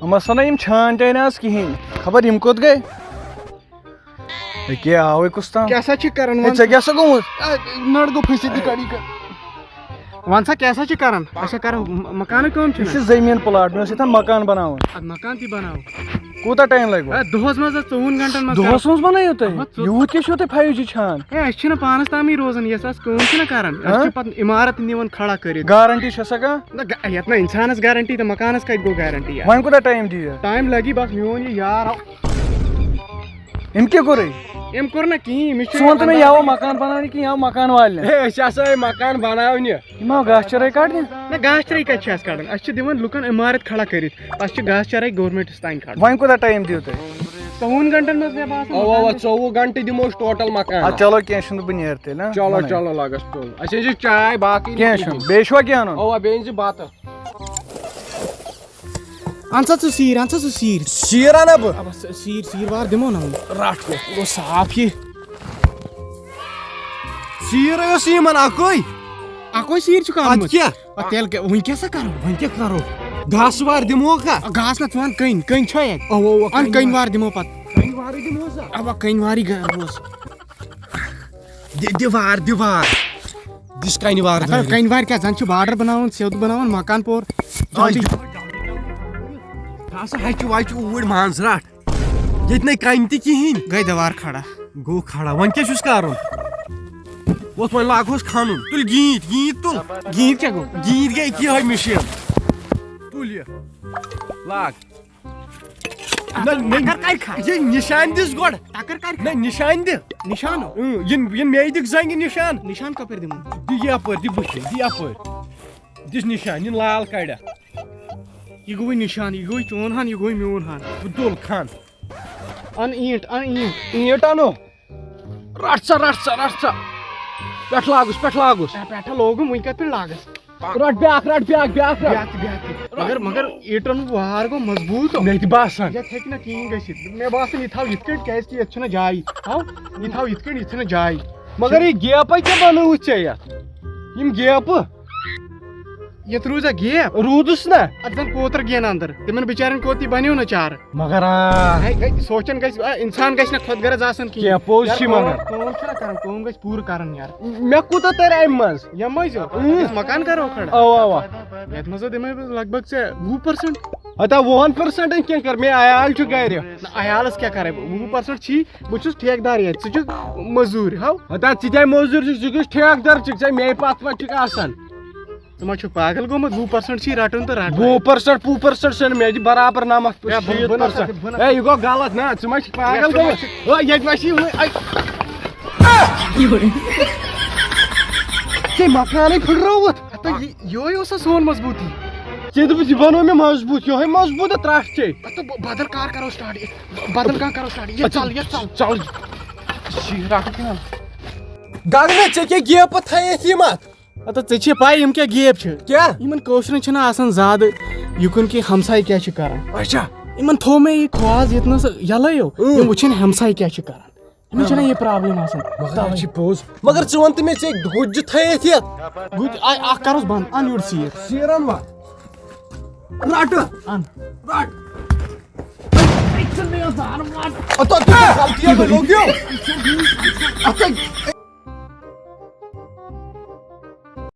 مسا یم چھان تہِ آز کِہیٖنۍ خبر یم کوٚت گٔے أکیٛاہ آوٕے کُس تام کیٛاہ سا چھِ کران ژےٚ کیٛاہ سا گوٚمُت نٔر گوٚو پھٔسِتھ یہِ کڑی وَن سا کیٛاہ سا چھِ کران اچھا کرو مکانٕچ کٲم یہِ چھُ زٔمیٖن پٕلاٹ مےٚ اوس ییٚتٮ۪ن مکان بناوُن اَدٕ مکان تہِ بناو کوٗتاہ ٹایم لگہِ دۄہس منٛز 4 گنٹن منٛز دۄہس منٛز بنٲیِو تُہۍ یوٗت کیٛاہ چھُو تۄہہِ 5G چھان ہے اَسہِ چھِنہٕ پانس تامٕے روزان یۄس اَسہِ کٲم چھِنہ کران أسۍ چھِ پتہٕ عمارت نِوان کھڑا کٔرِتھ گارنٹی چھےٚ سا کانٛہہ نہ یتھ نہ انسانس گارنٹی تہٕ مکانس کتہِ گوٚو گارنٹی وۄنۍ کوٗتاہ ٹایم دِیِو ٹایم لگی بس میون یہِ یار آو أمۍ کیٛاہ کوٚرُے أمۍ کوٚر نہٕ کِہیٖنۍ أمِس ژٕ وَن تہٕ مےٚ یہِ آوا مکان بناونہِ کِنہٕ یہِ آو مکان والنہِ أسۍ ہسا مکان بناونہِ یِم آو گاسہٕ چرٲے کڑنہِ نہ گاسہٕ چرٲے کتہِ چھِ أسۍ کڑان أسۍ چھِ دِوان لُکن عمارت کھڑا کٔرِتھ اَسہِ چھِ گاسہٕ چرٲے گورمینٹس تانۍ کھڑا وۄنۍ کوٗتاہ ٹایم دِیِو تُہۍ 4 گنٹن منٛز مےٚ باسان 24 گنٹہٕ دِمو أسۍ ٹوٹل مکان اَدٕ چلو کیٚنٛہہ چھُنہٕ بہٕ نیرٕ تیٚلہِ چلو چلو لگس تُل اَسہِ أنۍ زِ چاے باقٕے کیٚنٛہہ چھُنہٕ بیٚیہِ چھُوا کیٚنٛہہ اَنُن اوا بیٚیہِ أنۍ زِ بتہٕ اَن سا ژٕ سیٖر اَن سا ژٕ سیٖر سیٖر اَنا بہٕ سیٖر وار دِمو نا رٹھ کُس گوٚو صاف یہِ سیٖر اوس یِمن اکُے اَکوے سیٖر چھُ اَدٕ کیٛاہ تیٚلہِ وٕنۍ کیٛاہ سا کرو وۄنۍ کیٛاہ کرو گاسہٕ وار دِموکھا گاسہٕ نہ ژٕ وَن کٔنۍ چھا اَتہِ اوا اَن کٔنۍ وار دِمو پتہٕ کٔنۍ وارٕے دِمو سا اَوا کٔنۍ وارٕے اوس دِوار دِوار دِس کنہِ وار کٔنۍ وارِ کیٛاہ زن چھُ بارڈر بناوُن سیوٚد بناوُن مکان پور ہسا ہچہِ وچہِ اوٗرۍ مان ژٕ رٹھ ییٚتہِ نَے کنہِ تہِ کِہیٖنۍ گٔے دیوار کھڑا گوٚو کھڑا وۄنۍ کیٛاہ چھُس کرُن وۄتھ وۄنۍ لاگہوس کھنُن تُل گیٖت تُل گیٖت کیٛاہ گوٚو گیٖت گٔے أکی یِہوے مِشیٖن تُل یہِ لاگ یہِ نِشان دِس گۄڈٕ نہ نِشان دِ نِشان یِن مے دِکھ زنگہِ نِشان نِشان کپٲرۍ دِمو دِ یپٲرۍ دِ بٕتھِ دِ یپٲرۍ دِس نِشان یِن لال کڑٮ۪تھ یہِ گوٚوٕے نِشان یہِ گوٚوٕے چون ہان یہِ گوٚوٕے میون ہان تُل کھن اَن ایٖنٹ ایٖنٹ اَنو رٹھ سا پٮ۪ٹھٕ لاگُس پٮ۪ٹھٕ لوگُم وٕنۍ کتھ پٮ۪ٹھ لاگس رٹ بیٛاکھ بیٛاکھ مگر ایٖٹن وار گوٚو مضبوٗط مےٚ تہِ باسان یتھ ہیٚکہِ نہٕ کِہیٖنۍ گٔژھِتھ مےٚ باسان یہِ تھاو یِتھ کٔنۍ کیٛازِ کہِ یتھ چھنہٕ جاے یہِ تھاو یِتھ کٔنۍ یہِ چھنہٕ جاے مگر یہِ گیپے کیٛاہ بنٲوٕتھ ژےٚ یتھ یِم گیپہٕ یتھ روٗزا گیپ روٗدُس نا اتھ زن کوتر گین اندر تِمن بِچارٮ۪ن کوٚت یہِ بنیو نہٕ چارٕ مگر سونچان گژھِ اِنسان گژھِ نہٕ خۄد غرض آسان کینٛہہ پوٚز چھِ مگر کٲم چھِنہ کران کٲم گژھِ پوٗرٕ کرٕنۍ یار مےٚ کوٗتاہ ترِ امہِ منٛز یِم ٲسۍ مکان کرو کھڑا اوا یتھ منٛز دِمے بہٕ لگ بگ ژےٚ 20% ہتا 1% کیٚنٛہہ کر مےٚ عیال چھُ گرِ عیالس کیٛاہ کرے بہٕ 20% چھی بہٕ چھُس ٹھیکدار ییٚتہِ ژٕ چھُکھ مٔزوٗرۍ ہو ہتا ژٕ تے موٚزوٗر چھُکھ ژٕ کُس ٹھیکدر چھُکھ ژےٚ مے پتھ پتھ چھُکھ آسان ژٕ ما چھُکھ پاگل گوٚمُت 20% چھی رٹُن تہٕ رٹ 2% چھُنہٕ مےٚ دِ برابر 90% اے یہِ گوٚو غلط نا ژٕ ما چھُکھ پاگل گوٚمُت ییٚتہِ ما چھِ ژےٚ مکانٕے پھٕٹرٲوُتھ یہوے اوسا سون مضبوٗطی ژےٚ دوٚپُتھ یہِ بنوو مےٚ مضبوٗط یِہوے مضبوٗط ترٛٹھ ژےٚ بدل کار کرو سٹارٹ بدل کانٛہہ کرو سٹارٹ ژل گگنا ژےٚ کیٛاہ گیپہٕ تھایتھ یِم اتھ ژےٚ چھے پاے یِم کیٛاہ گیپ چھِ کیٛاہ یِمن کٲشرٮ۪ن چھِنہٕ آسان زیادٕ یُکُن کہِ ہمساے کیٛاہ چھِ کران اچھا یِمن تھوٚو مےٚ یہِ خواز ییٚتنس یلٲیو یِم وٕچھن ہمساے کیٛاہ چھِ کران یِمن چھنہ یہِ پرابلم آسان پوٚز مگر ژٕ وَن تہٕ مےٚ ژےٚ گُجہِ تھایتھ یتھ گُتۍ اکھ کرُس بنٛد ان یورٕ سیٖر ان وۄنۍ رٹہٕ ان رٹ